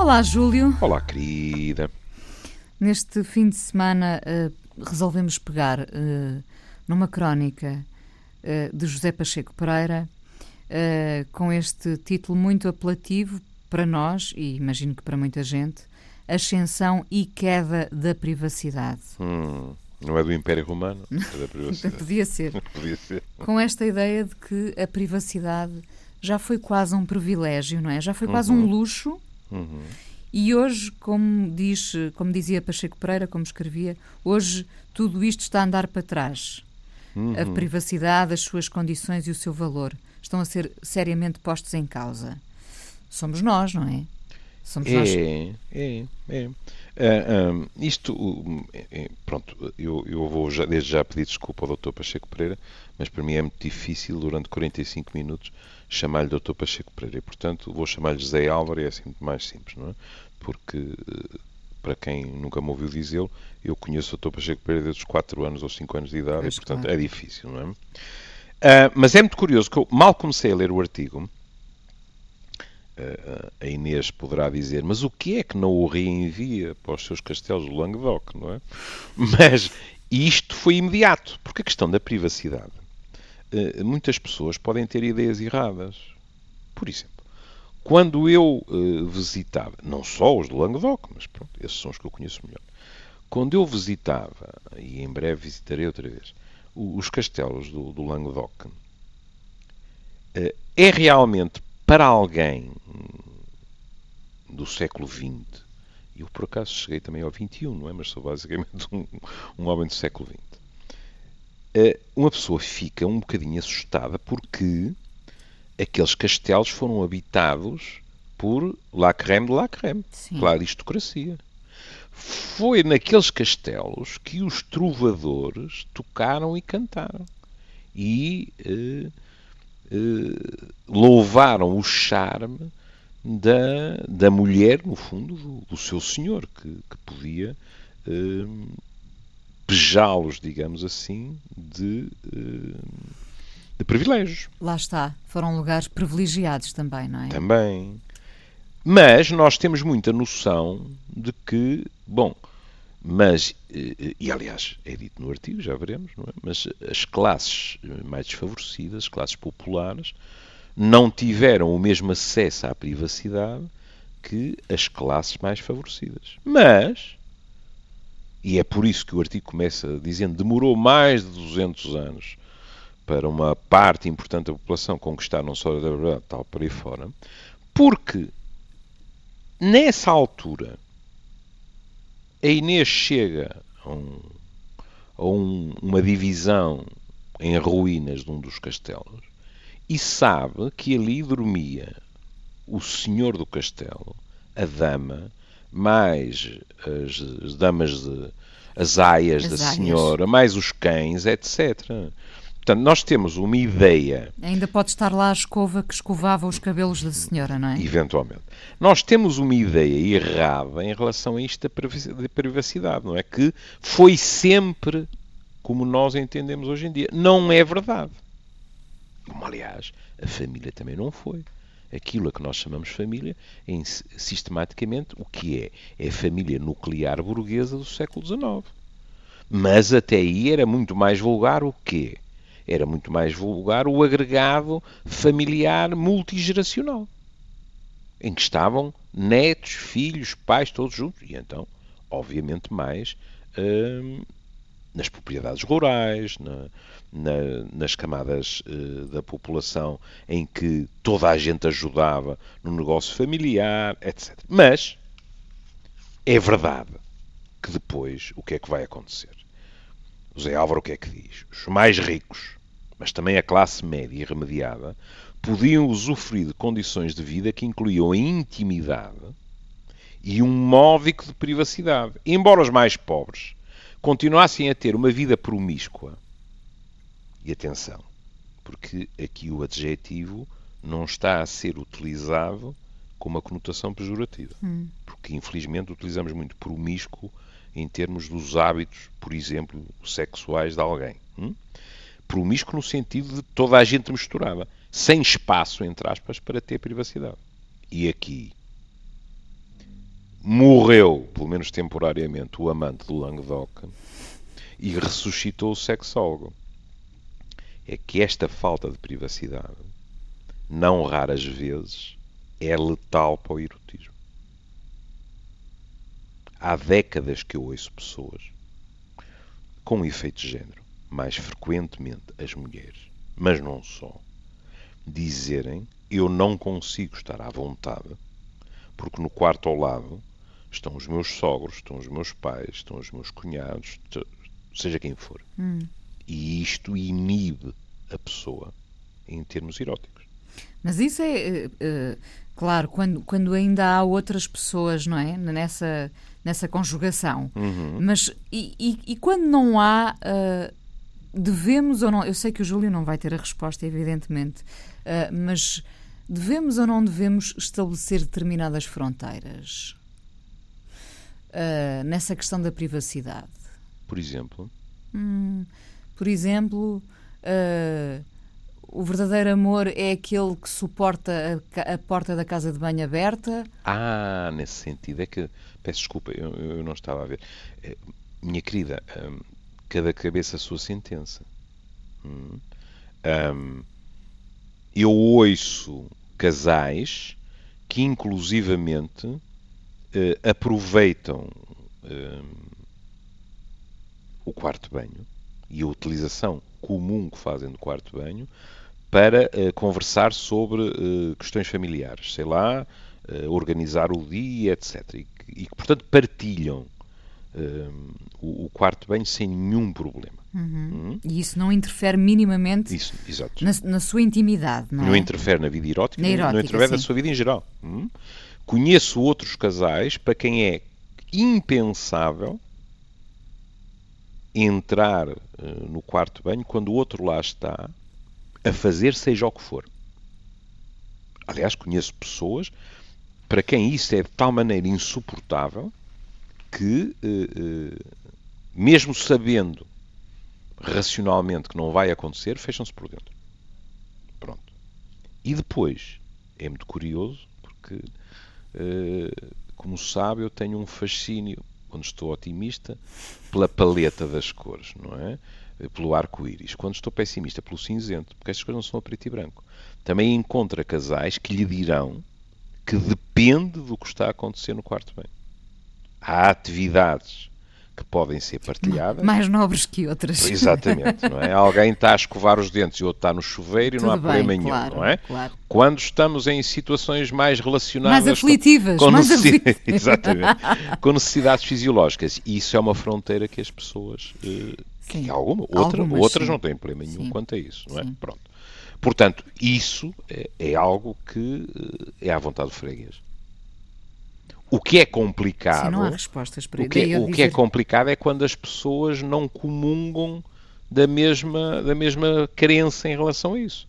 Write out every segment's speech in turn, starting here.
Olá, Júlio. Olá, querida. Neste fim de semana resolvemos pegar numa crónica de José Pacheco Pereira com este título muito apelativo para nós, e imagino que para muita gente, Ascensão e Queda da Privacidade. Não é do Império Romano? É da privacidade. Podia ser. Podia ser. Com esta ideia de que a privacidade já foi quase um privilégio, não é? Já foi quase um luxo. E hoje, como dizia Pacheco Pereira, como escrevia, hoje tudo isto está a andar para trás. A privacidade, as suas condições e o seu valor estão a ser seriamente postos em causa. Somos nós, não é? Somos nós. Pronto, eu vou desde já pedir desculpa ao Dr. Pacheco Pereira, mas para mim é muito difícil, durante 45 minutos, chamar-lhe Dr. Pacheco Pereira. E, portanto, vou chamar-lhe José Álvaro e é assim muito mais simples, não é? Porque, para quem nunca me ouviu dizê-lo, eu conheço o Dr. Pacheco Pereira desde os 4 anos ou 5 anos de idade e, portanto, claro, é difícil, não é? Mas é muito curioso que eu mal comecei a ler o artigo. A Inês poderá dizer, mas o que é que não o reenvia para os seus castelos do Languedoc, não é? Mas isto foi imediato, porque a questão da privacidade, muitas pessoas podem ter ideias erradas. Por exemplo, quando eu visitava, não só os do Languedoc, mas pronto, esses são os que eu conheço melhor, quando eu visitava, e em breve visitarei outra vez, os castelos do Languedoc, é realmente para alguém do século XX, e eu por acaso cheguei também ao XXI, não é? Mas sou basicamente um homem do século XX. Uma pessoa fica um bocadinho assustada porque aqueles castelos foram habitados por la crème de la crème, pela aristocracia. Foi naqueles castelos que os trovadores tocaram e cantaram. E louvaram o charme da mulher, no fundo, do seu senhor, que podia pejá-los, digamos assim, de privilégios. Lá está, foram lugares privilegiados também, não é? Também. Mas nós temos muita noção de que, bom, mas, e aliás, é dito no artigo, já veremos, não é? Mas as classes mais desfavorecidas, as classes populares, não tiveram o mesmo acesso à privacidade que as classes mais favorecidas. Mas, e é por isso que o artigo começa dizendo, demorou mais de 200 anos para uma parte importante da população conquistar não só a liberdade, tal por aí fora, porque nessa altura a Inês chega a uma divisão em ruínas de um dos castelos e sabe que ali dormia o senhor do castelo, a dama, mais as damas, as aias da senhora, mais os cães, etc. Portanto, nós temos uma ideia... Ainda pode estar lá a escova que escovava os cabelos da senhora, não é? Eventualmente. Nós temos uma ideia errada em relação a isto da privacidade, não é? Que foi sempre como nós entendemos hoje em dia. Não é verdade. Como, aliás, a família também não foi. Aquilo a que nós chamamos família é, sistematicamente, o que é? É a família nuclear burguesa do século XIX. Mas até aí era muito mais vulgar o quê? Era muito mais vulgar o agregado familiar multigeracional, em que estavam netos, filhos, pais, todos juntos. E então, obviamente, mais nas propriedades rurais, nas camadas da população em que toda a gente ajudava no negócio familiar, etc. Mas é verdade que depois o que é que vai acontecer? O Zé Álvaro o que é que diz? Os mais ricos, mas também a classe média irremediada, podiam usufruir de condições de vida que incluíam a intimidade e um módico de privacidade. Embora os mais pobres continuassem a ter uma vida promíscua. E atenção, porque aqui o adjetivo não está a ser utilizado com uma conotação pejorativa. Porque, infelizmente, utilizamos muito promíscuo em termos dos hábitos, por exemplo, sexuais de alguém. Promíscuo no sentido de toda a gente misturada, sem espaço, entre aspas, para ter privacidade. E aqui morreu, pelo menos temporariamente, o amante do Languedoc e ressuscitou o sexólogo. É que esta falta de privacidade, não raras vezes, é letal para o erotismo. Há décadas que eu ouço pessoas com efeito de género, mais frequentemente as mulheres, mas não só, dizerem: eu não consigo estar à vontade porque no quarto ao lado estão os meus sogros, estão os meus pais, estão os meus cunhados, seja quem for. E isto inibe a pessoa em termos eróticos. Mas isso claro, quando ainda há outras pessoas, não é? Nessa conjugação. Mas e quando não há, devemos ou não... Eu sei que o Júlio não vai ter a resposta, evidentemente, mas devemos ou não devemos estabelecer determinadas fronteiras nessa questão da privacidade? Por exemplo? Por exemplo... o verdadeiro amor é aquele que suporta a porta da casa de banho aberta? Nesse sentido. É que, peço desculpa, eu não estava a ver. Minha querida, cada cabeça a sua sentença. Eu ouço casais que inclusivamente aproveitam o quarto de banho e a utilização comum que fazem do quarto de banho para conversar sobre questões familiares, sei lá, organizar o dia, etc. E que, portanto, partilham o quarto de banho sem nenhum problema. E isso não interfere minimamente Exato. Na sua intimidade, não é? Não interfere na vida erótica, Na erótica, não interfere na sim. sua vida em geral. Conheço outros casais para quem é impensável entrar no quarto de banho quando o outro lá está a fazer seja o que for. Aliás, conheço pessoas para quem isso é de tal maneira insuportável que, mesmo sabendo racionalmente que não vai acontecer, fecham-se por dentro. Pronto. E depois, é muito curioso, porque, como sabe, eu tenho um fascínio, quando estou otimista, pela paleta das cores, não é? Pelo arco-íris. Quando estou pessimista, pelo cinzento, porque estas coisas não são a preto e branco. Também encontra casais que lhe dirão que depende do que está a acontecer no quarto de banho. Há atividades que podem ser partilhadas. Mais nobres que outras. Exatamente, não é? Alguém está a escovar os dentes e o outro está no chuveiro e não há problema nenhum, não é? Claro. Quando estamos em situações mais relacionadas... Mais aflitivas. Exatamente. Com necessidades fisiológicas. E isso é uma fronteira que as pessoas... que outras sim. Não têm problema nenhum sim. Quanto a isso, não é? Sim. Pronto. Portanto, isso é algo que é à vontade do freguês. O que é complicado... Sim, não há respostas para o que é complicado é quando as pessoas não comungam da mesma crença em relação a isso.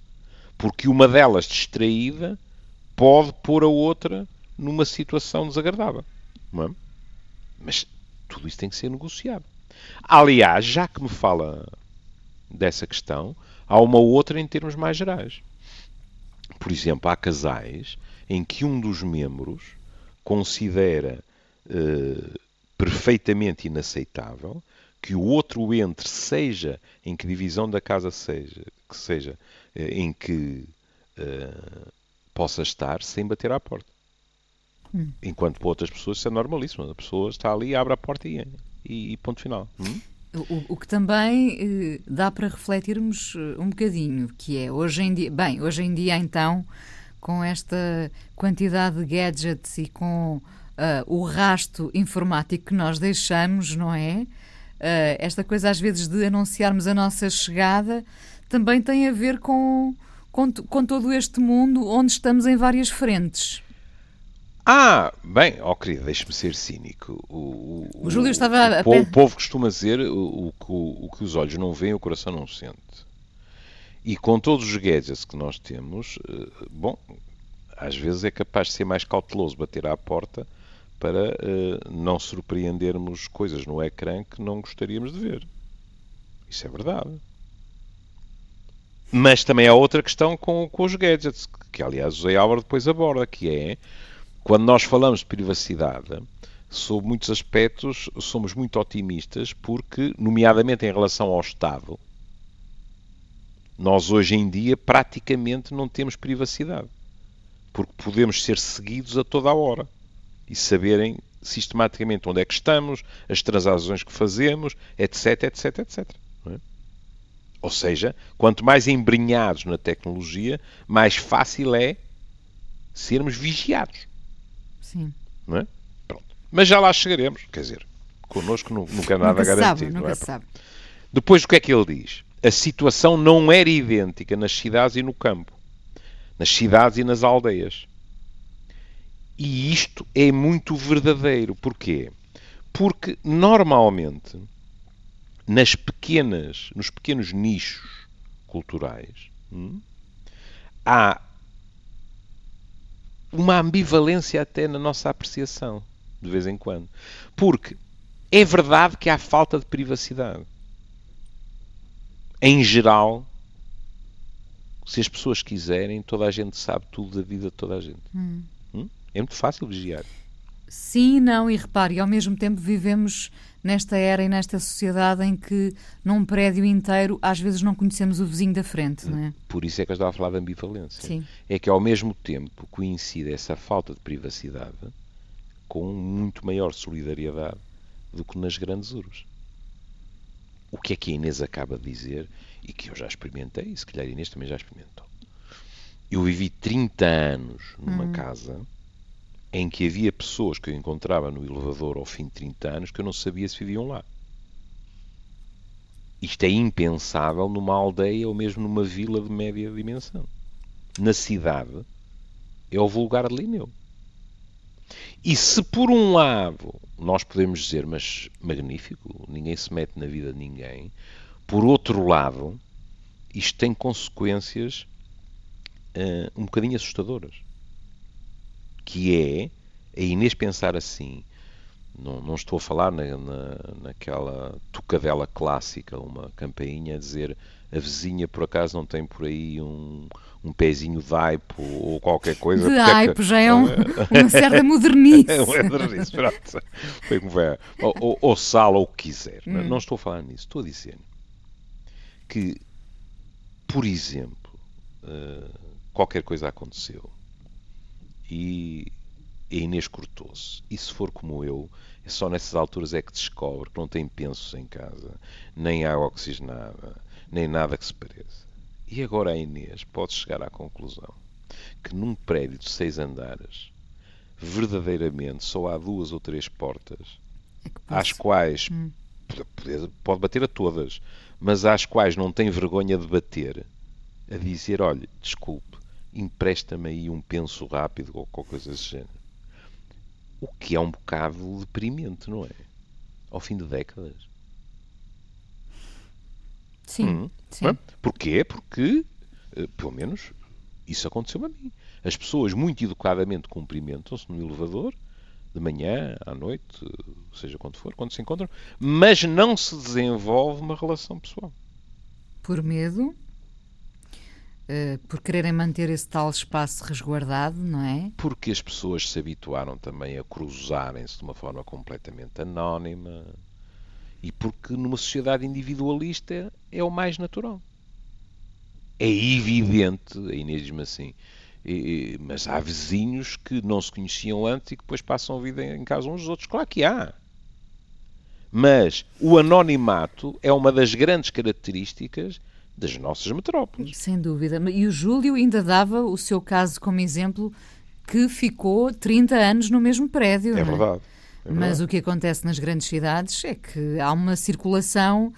Porque uma delas distraída pode pôr a outra numa situação desagradável. Não é? Mas tudo isso tem que ser negociado. Aliás, já que me fala dessa questão, há uma outra em termos mais gerais. Por exemplo, há casais em que um dos membros considera perfeitamente inaceitável que o outro entre, seja em que divisão da casa seja em que possa estar, sem bater à porta. Enquanto para outras pessoas isso é normalíssimo. A pessoa está ali, abre a porta e ponto final. O que também dá para refletirmos um bocadinho, que é hoje em dia então, com esta quantidade de gadgets e com o rasto informático que nós deixamos, não é? Esta coisa às vezes de anunciarmos a nossa chegada também tem a ver com todo este mundo onde estamos em várias frentes. Bem, querida, deixe-me ser cínico. O Júlio estava o povo costuma dizer o que os olhos não veem, o coração não sente. E com todos os gadgets que nós temos, às vezes é capaz de ser mais cauteloso bater à porta para não surpreendermos coisas no ecrã que não gostaríamos de ver. Isso é verdade. Mas também há outra questão com os gadgets, que aliás o Zé Álvaro depois aborda, que é quando nós falamos de privacidade, sob muitos aspectos, somos muito otimistas porque, nomeadamente em relação ao Estado, nós hoje em dia praticamente não temos privacidade. Porque podemos ser seguidos a toda a hora e saberem sistematicamente onde é que estamos, as transações que fazemos, etc, etc, etc. Não é? Ou seja, quanto mais embrenhados na tecnologia, mais fácil é sermos vigiados. Sim. Não é? Pronto. Mas já lá chegaremos. Quer dizer, connosco nunca é nada garantido. Nunca se sabe. Depois, o que é que ele diz? A situação não era idêntica nas cidades e no campo. Nas cidades e nas aldeias. E isto é muito verdadeiro. Porquê? Porque, normalmente, nos pequenos nichos culturais, há uma ambivalência até na nossa apreciação, de vez em quando. Porque é verdade que há falta de privacidade. Em geral, se as pessoas quiserem, toda a gente sabe tudo da vida de toda a gente. É muito fácil vigiar. Sim, não, e repare, e ao mesmo tempo vivemos nesta era e nesta sociedade em que num prédio inteiro às vezes não conhecemos o vizinho da frente, não é? Por isso é que eu estava a falar de ambivalência. Sim. É que ao mesmo tempo coincide essa falta de privacidade com muito maior solidariedade do que nas grandes urbes. O que é que a Inês acaba de dizer e que eu já experimentei, e se calhar a Inês também já experimentou. Eu vivi 30 anos numa casa em que havia pessoas que eu encontrava no elevador ao fim de 30 anos que eu não sabia se viviam lá. Isto é impensável numa aldeia ou mesmo numa vila de média dimensão. Na cidade, é o vulgar de Linneu. E se por um lado nós podemos dizer, mas magnífico, ninguém se mete na vida de ninguém, por outro lado, isto tem consequências um bocadinho assustadoras. Que é a Inês pensar assim, não estou a falar naquela tocadela clássica, uma campainha a dizer a vizinha por acaso não tem por aí um pezinho de aipo ou qualquer coisa. De aipo já é uma certa modernice. É uma modernice, pronto. Foi como vai. Ou sal, ou o que quiser. Não estou a falar nisso. Estou a dizer que, por exemplo, qualquer coisa aconteceu e a Inês cortou-se. E se for como eu, é só nessas alturas é que descobre que não tem pensos em casa, nem água oxigenada, nem nada que se pareça. E agora a Inês pode chegar à conclusão que num prédio de 6 andares, verdadeiramente só há 2 ou 3 portas, às quais pode bater a todas, mas às quais não tem vergonha de bater, a dizer, olha, desculpe, empresta-me aí um penso rápido ou qualquer coisa desse género. O que é um bocado deprimente, não é? Ao fim de décadas. Sim, sim. Porquê? Porque, pelo menos, isso aconteceu a mim. As pessoas muito educadamente cumprimentam-se no elevador, de manhã, à noite, seja quando for, quando se encontram, mas não se desenvolve uma relação pessoal. Por medo? Por quererem manter esse tal espaço resguardado, não é? Porque as pessoas se habituaram também a cruzarem-se de uma forma completamente anónima e porque numa sociedade individualista é o mais natural. É evidente, a Inês diz-me assim, mas há vizinhos que não se conheciam antes e que depois passam a vida em casa uns dos outros. Claro que há. Mas o anonimato é uma das grandes características das nossas metrópoles. Sem dúvida. E o Júlio ainda dava o seu caso como exemplo, que ficou 30 anos no mesmo prédio. É verdade. Mas o que acontece nas grandes cidades é que há uma circulação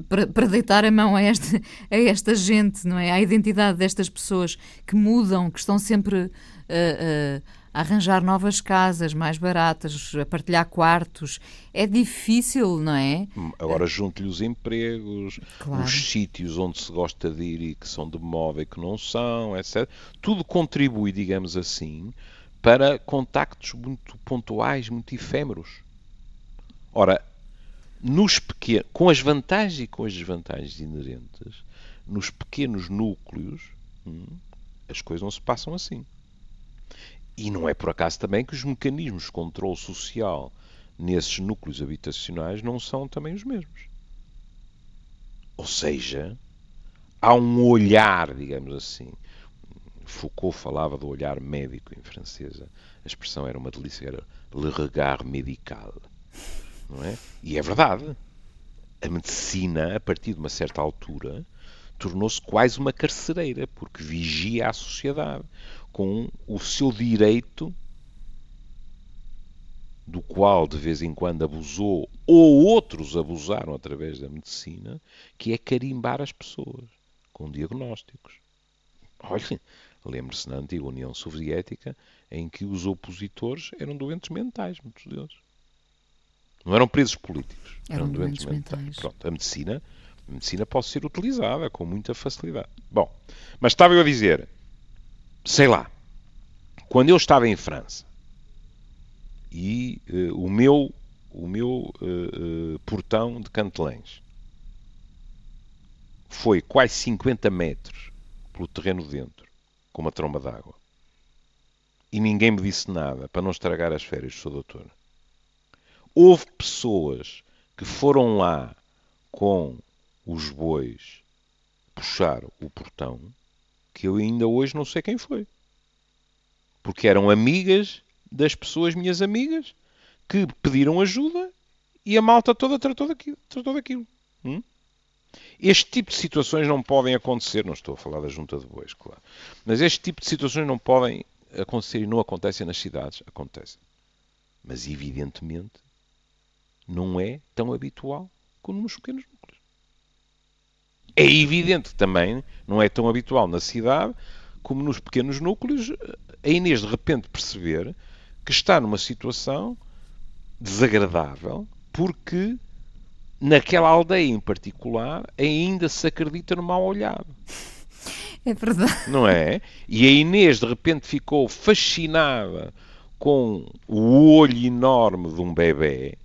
para deitar a mão a esta gente, não é? À identidade destas pessoas que mudam, que estão sempre a arranjar novas casas mais baratas, a partilhar quartos. É difícil, não é? Agora junto-lhe os empregos, claro, os sítios onde se gosta de ir e que são de moda e que não são, etc. Tudo contribui, digamos assim, para contactos muito pontuais, muito efêmeros. Ora, com as vantagens e com as desvantagens inerentes, nos pequenos núcleos, as coisas não se passam assim. E não é por acaso também que os mecanismos de controle social nesses núcleos habitacionais não são também os mesmos. Ou seja, há um olhar, digamos assim. Foucault falava do olhar médico em francês. A expressão era uma delícia, era le regard médical. Não é? E é verdade. A medicina, a partir de uma certa altura, tornou-se quase uma carcereira, porque vigia a sociedade com o seu direito, do qual de vez em quando abusou, ou outros abusaram através da medicina, que é carimbar as pessoas com diagnósticos. Olha, lembre-se na antiga União Soviética, em que os opositores eram doentes mentais, muitos deles. Não eram presos políticos, Eram doentes mentais. Pronto, a medicina pode ser utilizada com muita facilidade. Bom, mas estava eu a dizer, sei lá, quando eu estava em França e o meu portão de Cantelães foi quase 50 metros pelo terreno dentro, com uma tromba d'água, e ninguém me disse nada para não estragar as férias do seu doutor. Houve pessoas que foram lá com os bois puxar o portão, que eu ainda hoje não sei quem foi. Porque eram amigas das pessoas, minhas amigas, que pediram ajuda e a malta toda tratou daquilo. Este tipo de situações não podem acontecer, não estou a falar da junta de bois, claro, mas este tipo de situações não podem acontecer e não acontecem nas cidades, acontecem. Mas evidentemente não é tão habitual como nos pequenos núcleos. É evidente que também não é tão habitual na cidade como nos pequenos núcleos a Inês de repente perceber que está numa situação desagradável porque naquela aldeia em particular ainda se acredita no mal olhado. É verdade. Não é? E a Inês de repente ficou fascinada com o olho enorme de um bebê,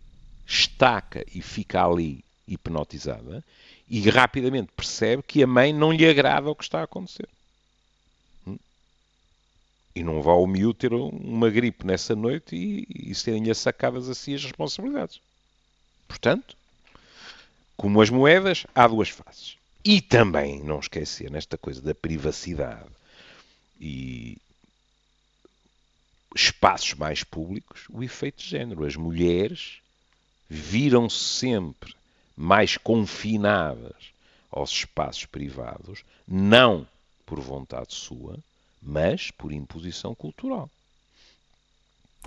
estaca e fica ali hipnotizada e rapidamente percebe que a mãe não lhe agrada o que está a acontecer. E não vá o miúdo ter uma gripe nessa noite e serem-lhe sacadas assim as responsabilidades. Portanto, como as moedas, há duas faces. E também não esquecer nesta coisa da privacidade e espaços mais públicos, o efeito de género. As mulheres viram-se sempre mais confinadas aos espaços privados, não por vontade sua, mas por imposição cultural.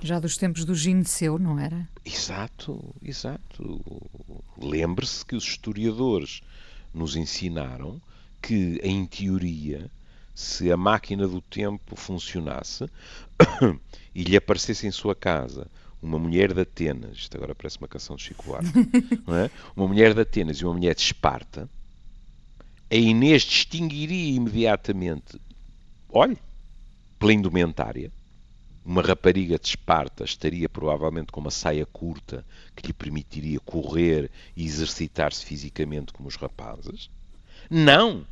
Já dos tempos do Gineceu, não era? Exato, exato. Lembre-se que os historiadores nos ensinaram que, em teoria, se a máquina do tempo funcionasse e lhe aparecesse em sua casa uma mulher de Atenas, isto agora parece uma canção de Chico Buarque, não é? Uma mulher de Atenas e uma mulher de Esparta, a Inês distinguiria imediatamente, olhe, pela indumentária. Uma rapariga de Esparta estaria provavelmente com uma saia curta que lhe permitiria correr e exercitar-se fisicamente como os rapazes. Não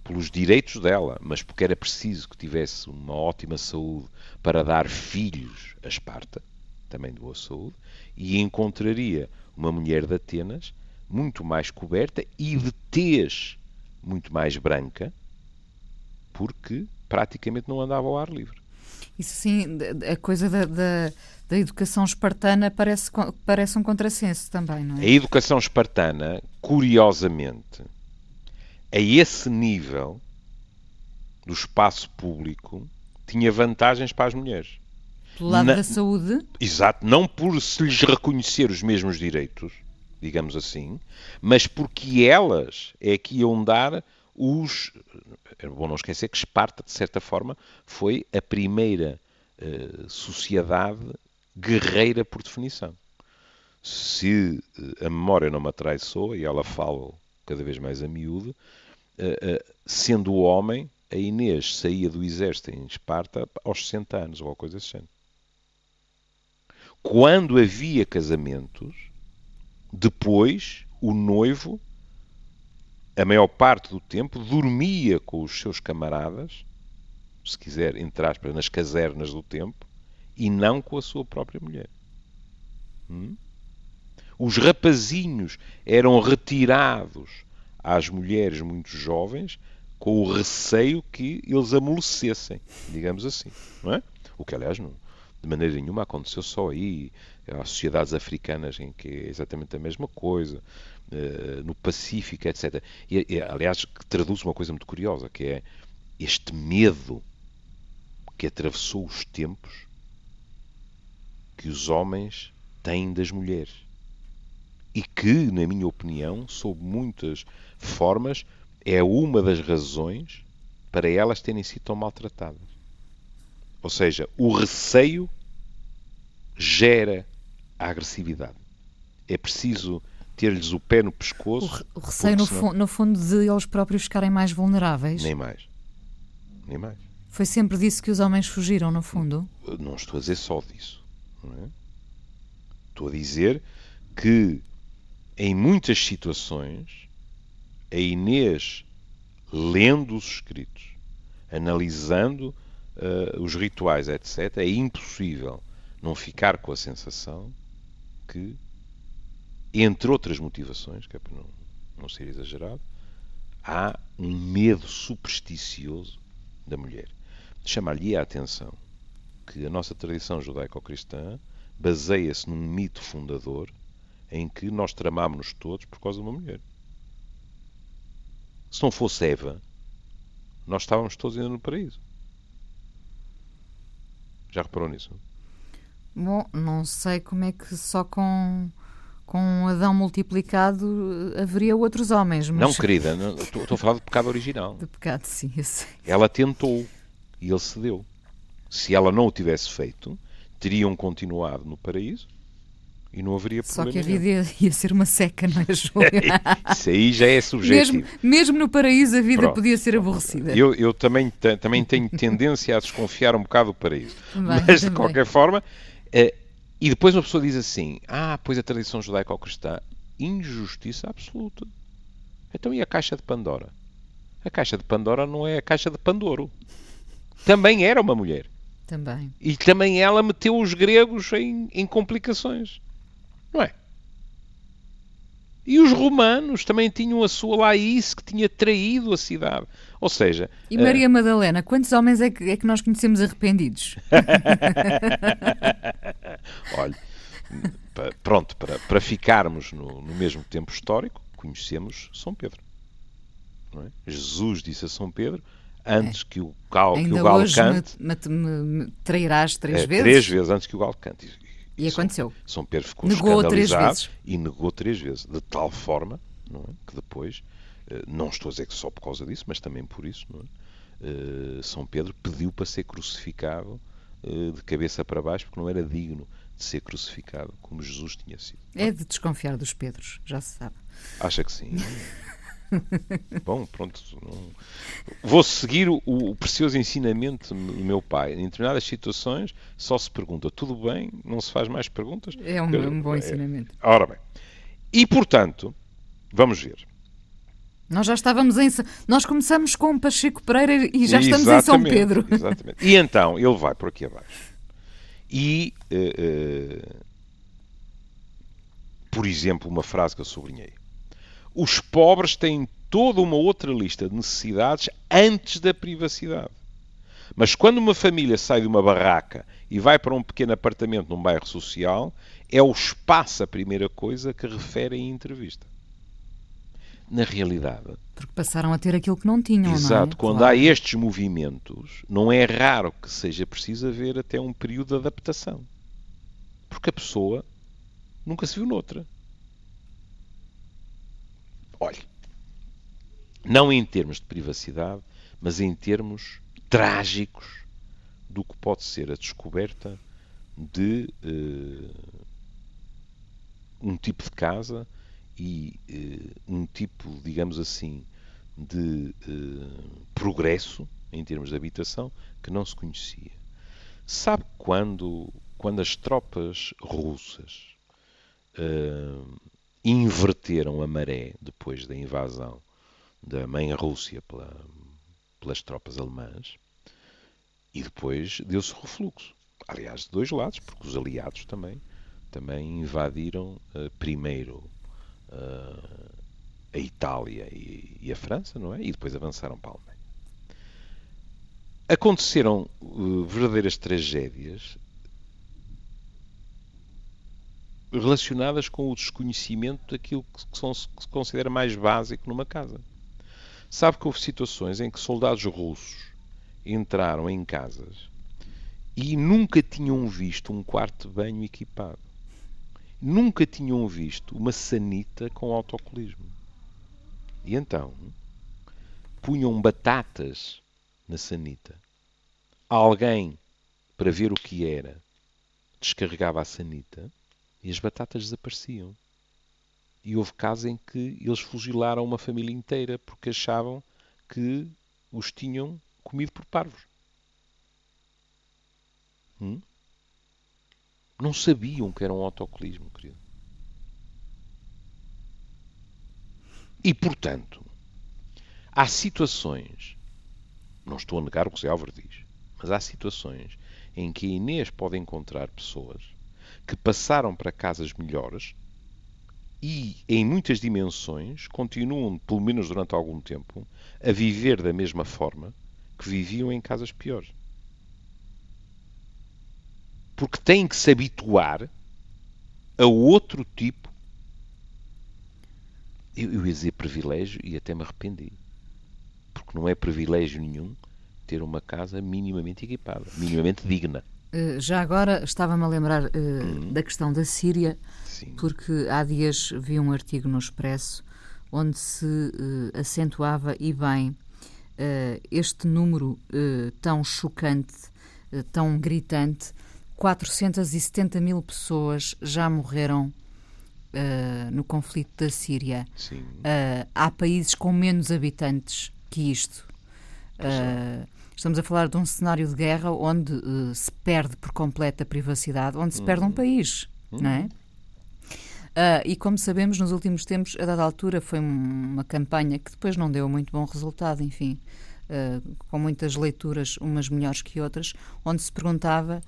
pelos direitos dela, mas porque era preciso que tivesse uma ótima saúde para dar filhos a Esparta, também de boa saúde, e encontraria uma mulher de Atenas muito mais coberta e de tez muito mais branca, porque praticamente não andava ao ar livre. Isso sim, a coisa da educação espartana parece um contrassenso também, não é? A educação espartana, curiosamente, a esse nível do espaço público, tinha vantagens para as mulheres. Pelo lado da saúde? Exato, não por se lhes reconhecer os mesmos direitos, digamos assim, mas porque elas é que iam dar os... É bom não esquecer que Esparta, de certa forma, foi a primeira sociedade guerreira por definição. Se a memória não me atraiçoa, e ela fala cada vez mais a miúdo, sendo o homem, a Inês saía do exército em Esparta aos 60 anos, ou alguma coisa assim. Quando havia casamentos, depois o noivo, a maior parte do tempo, dormia com os seus camaradas se quiser, entre aspas, nas casernas do tempo, e não com a sua própria mulher. Os rapazinhos eram retirados às mulheres muito jovens com o receio que eles amolecessem, digamos assim, não é? O que, aliás, não, de maneira nenhuma aconteceu só aí. Há sociedades africanas em que é exatamente a mesma coisa, no Pacífico, etc. Aliás, que traduz uma coisa muito curiosa, que é este medo que atravessou os tempos que os homens têm das mulheres. E que, na minha opinião, sob muitas formas, é uma das razões para elas terem sido tão maltratadas. Ou seja, o receio gera a agressividade. É preciso ter-lhes o pé no pescoço. O receio, senão... no fundo, de eles próprios ficarem mais vulneráveis. Nem mais. Nem mais. Foi sempre disso que os homens fugiram, no fundo? Não estou a dizer só disso. Não é? Estou a dizer que, em muitas situações, a Inês, lendo os escritos, analisando os rituais, etc., é impossível não ficar com a sensação que, entre outras motivações, que é para não ser exagerado, há um medo supersticioso da mulher. Chama-lhe a atenção que a nossa tradição judaico-cristã baseia-se num mito fundador em que nós tramámos-nos todos por causa de uma mulher. Se não fosse Eva, nós estávamos todos ainda no paraíso. Já reparou nisso? Bom, não sei como é que só com Adão multiplicado haveria outros homens. Mas... Não, querida, estou a falar do pecado original. Do pecado, sim, eu sei. Ela tentou e ele cedeu. Se ela não o tivesse feito, teriam continuado no paraíso e não haveria problema. Só que a vida ia ser uma seca, não é, Júlia? Isso aí já é subjetivo. Mesmo no paraíso a vida podia ser aborrecida. Eu também tenho tendência a desconfiar um bocado do paraíso. Mas, de qualquer forma... E depois uma pessoa diz assim, pois a tradição judaico-cristã, injustiça absoluta. Então e a caixa de Pandora? A caixa de Pandora não é a caixa de Pandoro. Também era uma mulher. Também. E também ela meteu os gregos em complicações. Não é? E os romanos também tinham a sua Laís que tinha traído a cidade. Ou seja... E Maria Madalena, quantos homens é que nós conhecemos arrependidos? Olha, pronto, para ficarmos no mesmo tempo histórico, conhecemos São Pedro. Não é? Jesus disse a São Pedro, antes que o galo cante... me trairás 3 vezes? 3 vezes antes que o galo cante. E aconteceu. São Pedro ficou negou 3 escandalizado vezes. E negou 3 vezes. De tal forma, não é, que depois, não estou a dizer que só por causa disso, mas também por isso, não é, São Pedro pediu para ser crucificado de cabeça para baixo, porque não era digno de ser crucificado como Jesus tinha sido. É de desconfiar dos Pedros, já se sabe. Acha que sim? Bom, pronto. Vou seguir o precioso ensinamento do meu pai. Em determinadas situações só se pergunta, tudo bem? Não se faz mais perguntas? É um bom ensinamento. Ora bem. E, portanto, vamos ver. Nós já estávamos Nós começamos com Pacheco Pereira e já estamos em São Pedro. Exatamente. E então, ele vai por aqui abaixo. E, por exemplo, uma frase que eu sublinhei. Os pobres têm toda uma outra lista de necessidades antes da privacidade. Mas quando uma família sai de uma barraca e vai para um pequeno apartamento num bairro social, é o espaço a primeira coisa que referem em entrevista. Na realidade... Porque passaram a ter aquilo que não tinham, exato, não é? Quando há estes movimentos, não é raro que seja preciso haver até um período de adaptação. Porque a pessoa nunca se viu noutra. Olhe, não em termos de privacidade, mas em termos trágicos do que pode ser a descoberta de um tipo de casa e um tipo, digamos assim, de progresso em termos de habitação que não se conhecia. Sabe quando as tropas russas inverteram a maré depois da invasão da mãe Rússia pelas tropas alemãs, E depois deu-se refluxo. Aliás, de dois lados, porque os aliados também invadiram primeiro a Itália e a França, não é? E depois avançaram para a Alemanha. Aconteceram verdadeiras tragédias relacionadas com o desconhecimento daquilo que se considera mais básico numa casa. Sabe que houve situações em que soldados russos entraram em casas e nunca tinham visto um quarto de banho equipado. Nunca tinham visto uma sanita com autocolismo. E então punham batatas na sanita. Alguém, para ver o que era, descarregava a sanita e as batatas desapareciam. E houve casos em que eles fuzilaram uma família inteira porque achavam que os tinham comido por parvos. Não sabiam que era um autocolismo, querido. E, portanto, há situações, não estou a negar o que Zé Álvaro diz, mas há situações em que a Inês pode encontrar pessoas que passaram para casas melhores e, em muitas dimensões, continuam, pelo menos durante algum tempo, a viver da mesma forma que viviam em casas piores. Porque têm que se habituar a outro tipo. Eu ia dizer privilégio e até me arrependi. Porque não é privilégio nenhum ter uma casa minimamente equipada, minimamente digna. Já agora estava-me a lembrar da questão da Síria, Sim. porque há dias vi um artigo no Expresso onde se acentuava, e bem, este número tão chocante, tão gritante. 470 mil pessoas já morreram no conflito da Síria. Sim. Há países com menos habitantes que isto. Estamos a falar de um cenário de guerra onde se perde por completo a privacidade, onde se perde um país, não é? E como sabemos, nos últimos tempos, a dada altura, foi uma campanha que depois não deu muito bom resultado, enfim, com muitas leituras, umas melhores que outras, onde se perguntava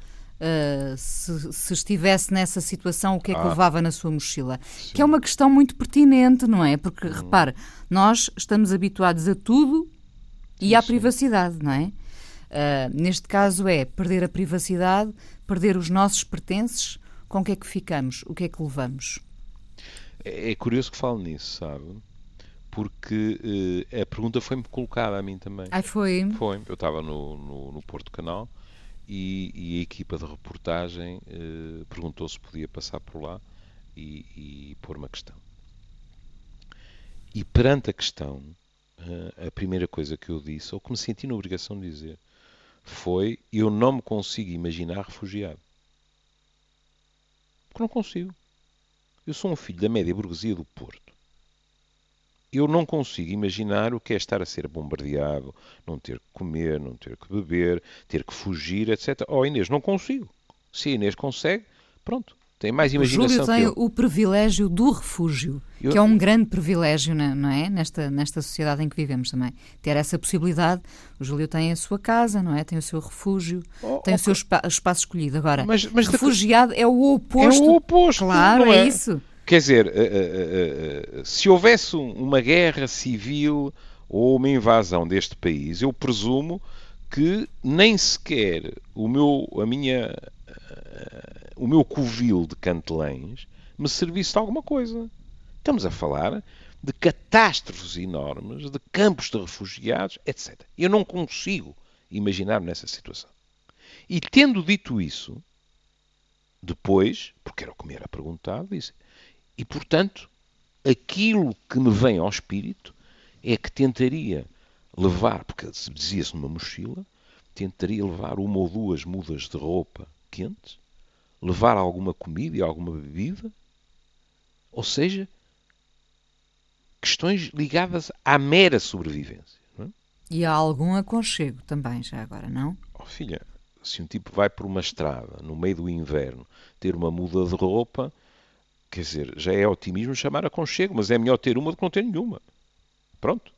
se estivesse nessa situação, o que é que levava na sua mochila? Sim. Que é uma questão muito pertinente, não é? Porque, repare, nós estamos habituados a tudo e à privacidade, não é? Neste caso é perder a privacidade, perder os nossos pertences. Com o que é que ficamos? O que é que levamos? É curioso que fale nisso, sabe? Porque a pergunta foi-me colocada a mim também. Foi? Foi. Eu estava no Porto Canal e a equipa de reportagem perguntou se podia passar por lá e pôr uma questão. E perante a questão, a primeira coisa que eu disse, ou que me senti na obrigação de dizer, foi: eu não me consigo imaginar refugiado. Porque não consigo. Eu sou um filho da média burguesia do Porto. Eu não consigo imaginar o que é estar a ser bombardeado, não ter que comer, não ter que beber, ter que fugir, etc. Oh, Inês, não consigo. Se a Inês consegue, pronto. Tem mais imaginação que eu. O Júlio que tem o privilégio do refúgio, que é um grande privilégio, não é? Nesta sociedade em que vivemos também. Ter essa possibilidade. O Júlio tem a sua casa, não é? Tem o seu refúgio, tem o seu espaço escolhido. Agora, mas refugiado é o oposto. É o oposto. Claro, é isso. Quer dizer, se houvesse uma guerra civil ou uma invasão deste país, eu presumo que nem sequer o meu covil de Cantelães me servisse de alguma coisa. Estamos a falar de catástrofes enormes, de campos de refugiados, etc. Eu não consigo imaginar-me nessa situação. E tendo dito isso, depois, porque era o que me era perguntado, disse: e, portanto, aquilo que me vem ao espírito é que tentaria levar, porque dizia-se numa mochila, tentaria levar uma ou duas mudas de roupa quentes, levar alguma comida e alguma bebida, ou seja, questões ligadas à mera sobrevivência. Não é? E há algum aconchego também, já agora, não? Oh, filha, se um tipo vai por uma estrada, no meio do inverno, ter uma muda de roupa, quer dizer, já é otimismo chamar aconchego, mas é melhor ter uma do que não ter nenhuma. Pronto.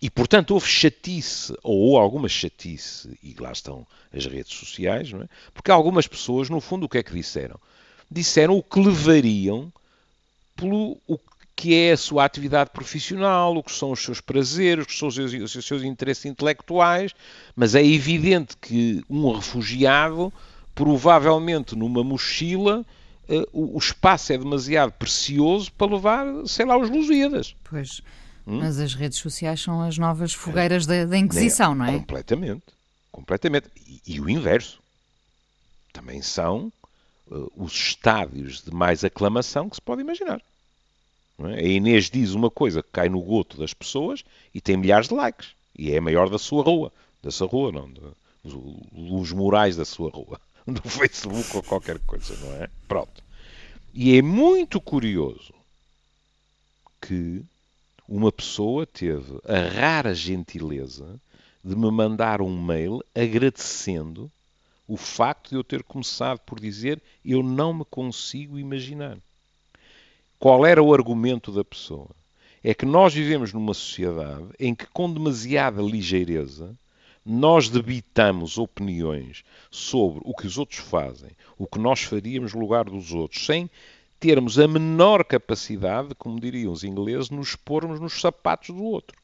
E, portanto, houve chatice, ou alguma chatice, e lá estão as redes sociais, não é? Porque algumas pessoas, no fundo, o que é que disseram? Disseram o que levariam pelo o que é a sua atividade profissional, o que são os seus prazeres, o que são os seus interesses intelectuais, mas é evidente que um refugiado, provavelmente numa mochila, o espaço é demasiado precioso para levar, sei lá, os Lusíadas. Pois, mas as redes sociais são as novas fogueiras da Inquisição, não é? Completamente. Completamente. E o inverso. Também são os estádios de mais aclamação que se pode imaginar. Não é? A Inês diz uma coisa que cai no goto das pessoas e tem milhares de likes. E é a maior da sua rua. Dessa rua, não. Dos murais da sua rua. Do Facebook ou qualquer coisa, não é? Pronto. E é muito curioso que uma pessoa teve a rara gentileza de me mandar um mail agradecendo o facto de eu ter começado por dizer eu não me consigo imaginar. Qual era o argumento da pessoa? É que nós vivemos numa sociedade em que, com demasiada ligeireza, nós debitamos opiniões sobre o que os outros fazem, o que nós faríamos no lugar dos outros, sem termos a menor capacidade, como diriam os ingleses, nos pormos nos sapatos do outro.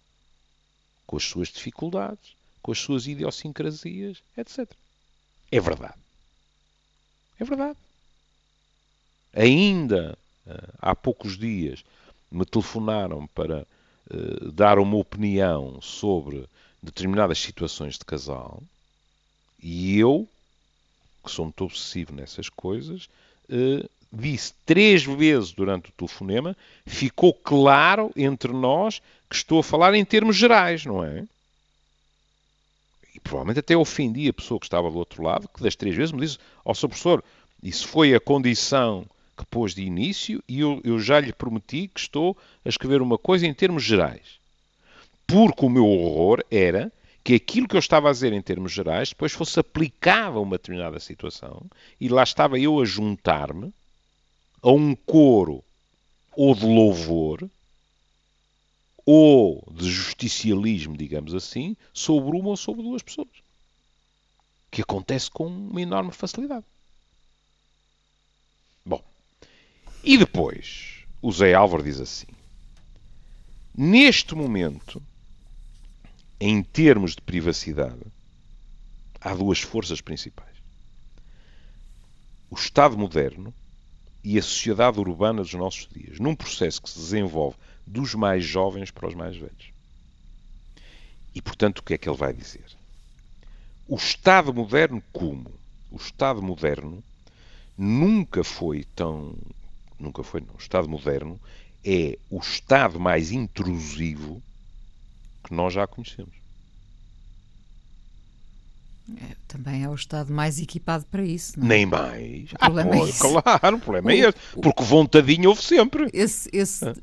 Com as suas dificuldades, com as suas idiosincrasias, etc. É verdade. É verdade. Ainda há poucos dias me telefonaram para dar uma opinião sobre determinadas situações de casal e eu, que sou muito obsessivo nessas coisas, disse 3 vezes durante o telefonema, ficou claro entre nós que estou a falar em termos gerais, não é? E provavelmente até ofendi a pessoa que estava do outro lado, que das 3 vezes me disse, Sr. Professor, isso foi a condição que pôs de início e eu já lhe prometi que estou a escrever uma coisa em termos gerais. Porque o meu horror era que aquilo que eu estava a dizer em termos gerais depois fosse aplicável a uma determinada situação e lá estava eu a juntar-me a um coro ou de louvor ou de justicialismo, digamos assim, sobre uma ou sobre 2 pessoas. Que acontece com uma enorme facilidade. Bom, e depois o Zé Álvaro diz assim: neste momento, em termos de privacidade, há 2 forças principais. O Estado moderno e a sociedade urbana dos nossos dias, num processo que se desenvolve dos mais jovens para os mais velhos. E, portanto, o que é que ele vai dizer? O Estado moderno como? O Estado moderno nunca foi tão... Nunca foi, não. O Estado moderno é o Estado mais intrusivo que nós já conhecemos. Também é o Estado mais equipado para isso, não é? Nem mais. O problema é isso. Claro, o problema é esse. Porque vontadinho houve sempre. Esse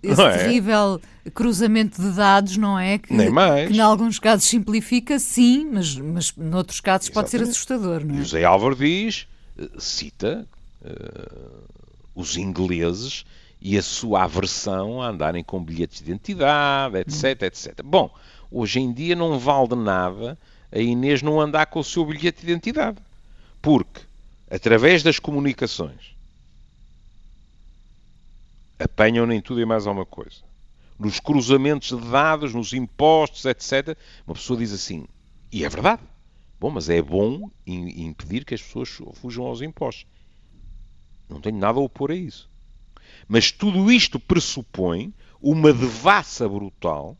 terrível cruzamento de dados, não é? Nem mais. Que em alguns casos simplifica, sim, mas noutros casos pode ser assustador, não é? E o Zé Álvaro diz, cita os ingleses e a sua aversão a andarem com bilhetes de identidade, etc, etc. Bom, hoje em dia não vale de nada a Inês não andar com o seu bilhete de identidade. Porque, através das comunicações, apanham em tudo e mais alguma coisa. Nos cruzamentos de dados, nos impostos, etc. Uma pessoa diz assim, e é verdade. Bom, mas é bom impedir que as pessoas fujam aos impostos. Não tenho nada a opor a isso. Mas tudo isto pressupõe uma devassa brutal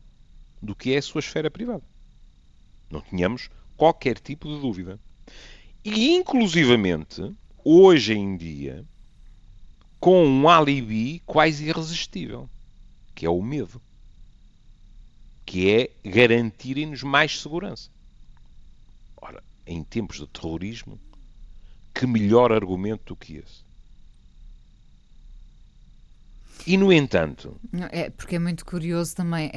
do que é a sua esfera privada. Não tínhamos qualquer tipo de dúvida. E, inclusivamente, hoje em dia, com um alibi quase irresistível, que é o medo. Que é garantirem-nos mais segurança. Ora, em tempos de terrorismo, que melhor argumento do que esse? E, no entanto... Porque é muito curioso também...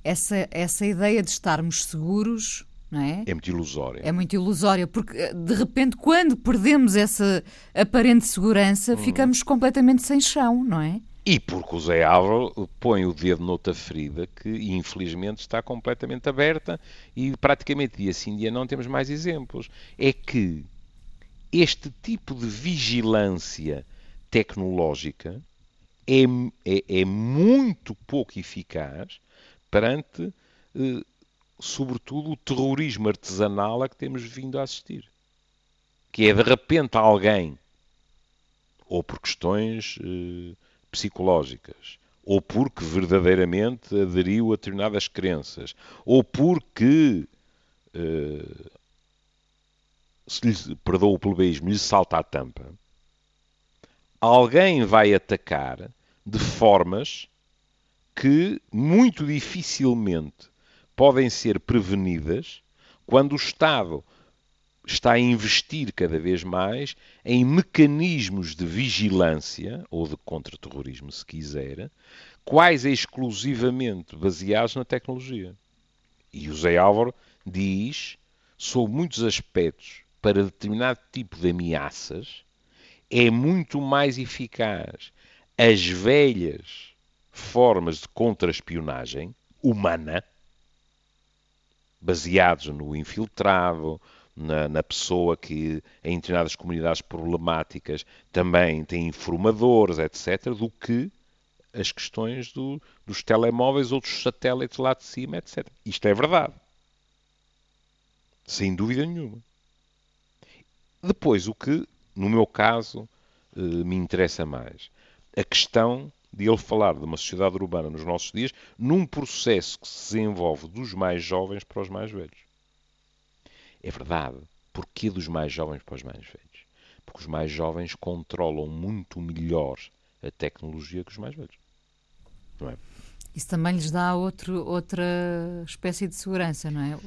Essa ideia de estarmos seguros, não é? É muito ilusória. É muito ilusória, porque de repente, quando perdemos essa aparente segurança, ficamos completamente sem chão, não é? E porque o Zé Álvaro põe o dedo noutra ferida que, infelizmente, está completamente aberta e praticamente dia sim, dia não temos mais exemplos. É que este tipo de vigilância tecnológica é muito pouco eficaz perante, sobretudo, o terrorismo artesanal a que temos vindo a assistir. Que é, de repente, alguém, ou por questões psicológicas, ou porque verdadeiramente aderiu a determinadas crenças, ou porque, se lhe, perdoa o plebeísmo, lhe salta a tampa, alguém vai atacar de formas que muito dificilmente podem ser prevenidas quando o Estado está a investir cada vez mais em mecanismos de vigilância, ou de contra-terrorismo, se quiser, quais exclusivamente baseados na tecnologia. E o Zé Álvaro diz, sob muitos aspectos, para determinado tipo de ameaças, é muito mais eficaz as velhas formas de contra-espionagem humana, baseados no infiltrado, na pessoa que, em determinadas comunidades problemáticas, também tem informadores, etc., do que as questões dos telemóveis ou dos satélites lá de cima, etc. Isto é verdade. Sem dúvida nenhuma. Depois, o que, no meu caso, me interessa mais, a questão de ele falar de uma sociedade urbana nos nossos dias num processo que se desenvolve dos mais jovens para os mais velhos. É verdade. Porquê dos mais jovens para os mais velhos? Porque os mais jovens controlam muito melhor a tecnologia que os mais velhos. Não é? Isso também lhes dá outra espécie de segurança, não é?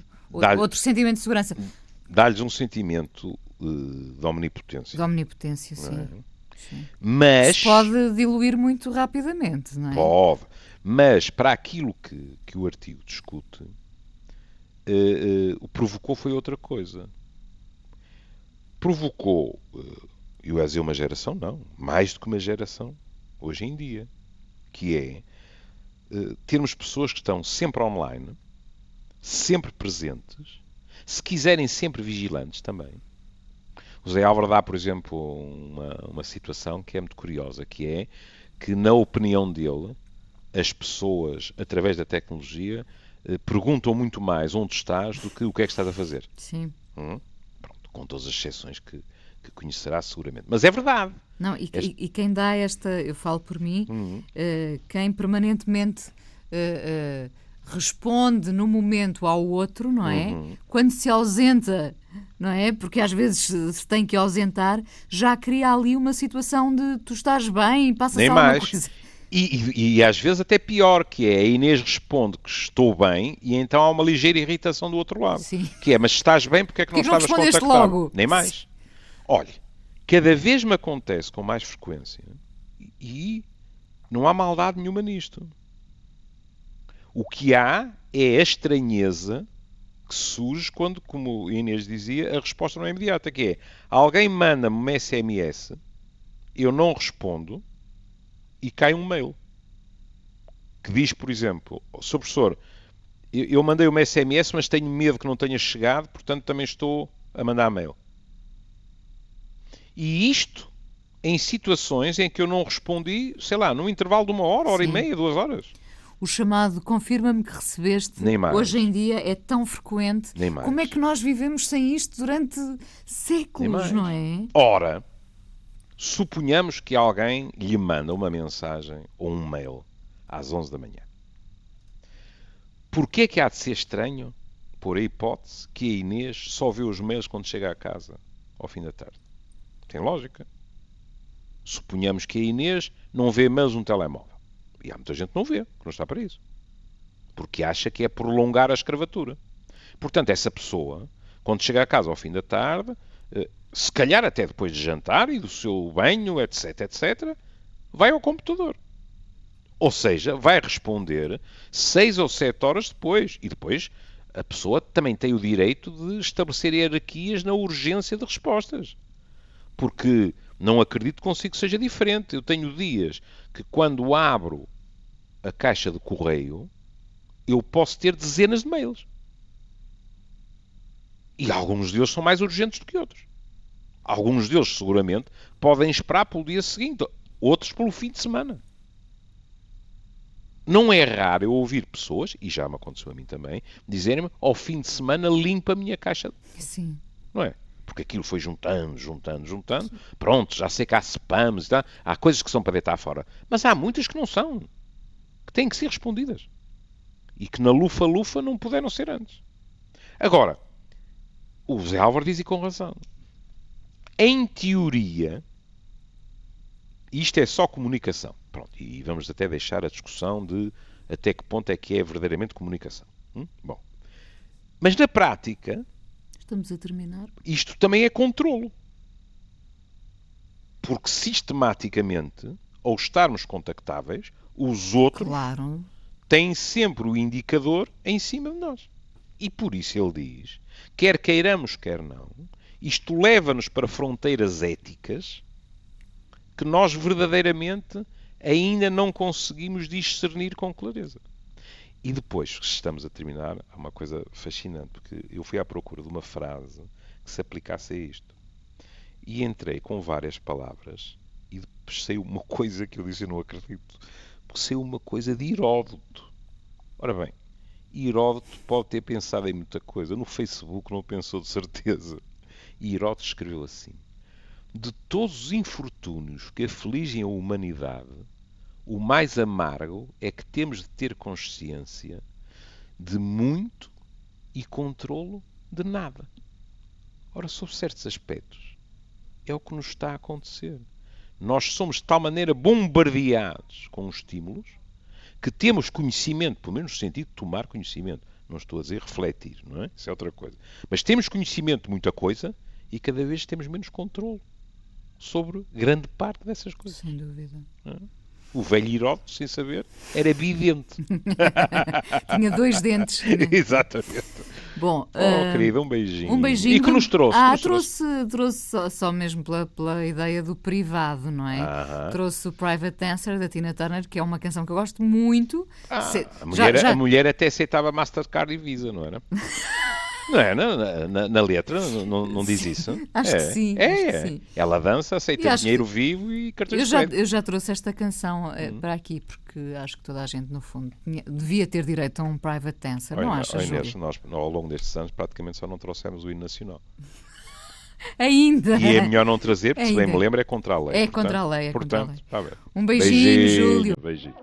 Outro sentimento de segurança. Dá-lhes um sentimento de omnipotência. De omnipotência, sim. É? Sim. Mas se pode diluir muito rapidamente, não é? Pode. Mas para aquilo que o artigo discute, o provocou foi outra coisa. Provocou, e o é uma geração, não, mais do que uma geração, hoje em dia, que é termos pessoas que estão sempre online, sempre presentes, se quiserem sempre vigilantes também. O Zé Álvaro dá, por exemplo, uma situação que é muito curiosa, que é que, na opinião dele, as pessoas, através da tecnologia, perguntam muito mais onde estás do que o que é que estás a fazer. Sim. Pronto, com todas as exceções que conhecerá seguramente. Mas é verdade. Não, e quem dá esta, eu falo por mim, quem permanentemente responde no momento ao outro, não é? Quando se ausenta, não é? Porque às vezes se tem que ausentar, já cria ali uma situação de tu estás bem, passa-se alguma coisa. E às vezes até pior, que é a Inês responde que estou bem e então há uma ligeira irritação do outro lado. Sim. Que é, mas estás bem, porque é que não estavas contactado? Logo? Nem mais. Olha, cada vez me acontece com mais frequência e não há maldade nenhuma nisto. O que há é a estranheza que surge quando, como a Inês dizia, a resposta não é imediata, que é alguém manda-me uma SMS, eu não respondo e cai um mail que diz, por exemplo, Sr. Professor, eu mandei uma SMS, mas tenho medo que não tenha chegado, portanto também estou a mandar mail. E isto em situações em que eu não respondi, sei lá, num intervalo de 1 hora, hora e meia, 2 horas. O chamado confirma-me que recebeste, hoje em dia é tão frequente. Nem mais. Como é que nós vivemos sem isto durante séculos, não é? Ora, suponhamos que alguém lhe manda uma mensagem ou um mail às 11 da manhã. Porquê é que há de ser estranho, por a hipótese, que a Inês só vê os mails quando chega a casa, ao fim da tarde? Tem lógica. Suponhamos que a Inês não vê mails no telemóvel. E há muita gente que não vê, que não está para isso. Porque acha que é prolongar a escravatura. Portanto, essa pessoa, quando chega a casa ao fim da tarde, se calhar até depois de jantar e do seu banho, etc, etc, vai ao computador. Ou seja, vai responder 6 ou 7 horas depois. E depois a pessoa também tem o direito de estabelecer hierarquias na urgência de respostas. Porque Não acredito que consigo seja diferente. Eu tenho dias que quando abro a caixa de correio, eu posso ter dezenas de mails. E alguns deles são mais urgentes do que outros. Alguns deles, seguramente, podem esperar pelo dia seguinte. Outros pelo fim de semana. Não é raro eu ouvir pessoas, e já me aconteceu a mim também, dizerem-me, ao fim de semana limpa a minha caixa. Sim. Não é? Porque aquilo foi juntando. Pronto, já sei que há spams e tal. Há coisas que são para deitar fora. Mas há muitas que não são. Que têm que ser respondidas. E que na lufa-lufa não puderam ser antes. Agora, o Zé Álvaro diz, e com razão, em teoria, isto é só comunicação. Pronto, e vamos até deixar a discussão de até que ponto é que é verdadeiramente comunicação. Bom. Mas na prática, estamos a terminar. Isto também é controlo. Porque sistematicamente, ao estarmos contactáveis, os outros têm sempre o indicador em cima de nós. E por isso ele diz, quer queiramos, quer não, isto leva-nos para fronteiras éticas que nós verdadeiramente ainda não conseguimos discernir com clareza. E depois, se estamos a terminar, há uma coisa fascinante, porque eu fui à procura de uma frase que se aplicasse a isto. E entrei com várias palavras e depois saiu uma coisa que eu disse, eu não acredito, porque saiu uma coisa de Heródoto. Ora bem, Heródoto pode ter pensado em muita coisa, no Facebook não pensou de certeza. E Heródoto escreveu assim, de todos os infortúnios que afligem a humanidade, o mais amargo é que temos de ter consciência de muito e controlo de nada. Ora, sob certos aspectos, é o que nos está a acontecer. Nós somos de tal maneira bombardeados com os estímulos que temos conhecimento, pelo menos no sentido de tomar conhecimento. Não estou a dizer refletir, não é? Isso é outra coisa. Mas temos conhecimento de muita coisa e cada vez temos menos controle sobre grande parte dessas coisas. Sem dúvida. O velho Heródoto, sem saber, era vidente. Tinha 2 dentes. Exatamente. Bom, querida, um beijinho. Um beijinho. E que nos trouxe? Trouxe só mesmo pela ideia do privado, não é? Trouxe o Private Dancer, da Tina Turner, que é uma canção que eu gosto muito. A mulher até aceitava Mastercard e Visa, não era? Não é? Na letra não diz isso? Acho que sim. Sim. Ela dança, aceita dinheiro vivo e cartões de crédito. Eu já trouxe esta canção para aqui, porque acho que toda a gente, no fundo, devia ter direito a um private dancer. Não achas, Júlio? Nós, ao longo destes anos, praticamente só não trouxemos o hino nacional. Ainda. E é melhor não trazer, porque se bem me lembro, é contra a lei. Contra a lei. Portanto, está bem. Um beijinho, Júlio. Beijinho.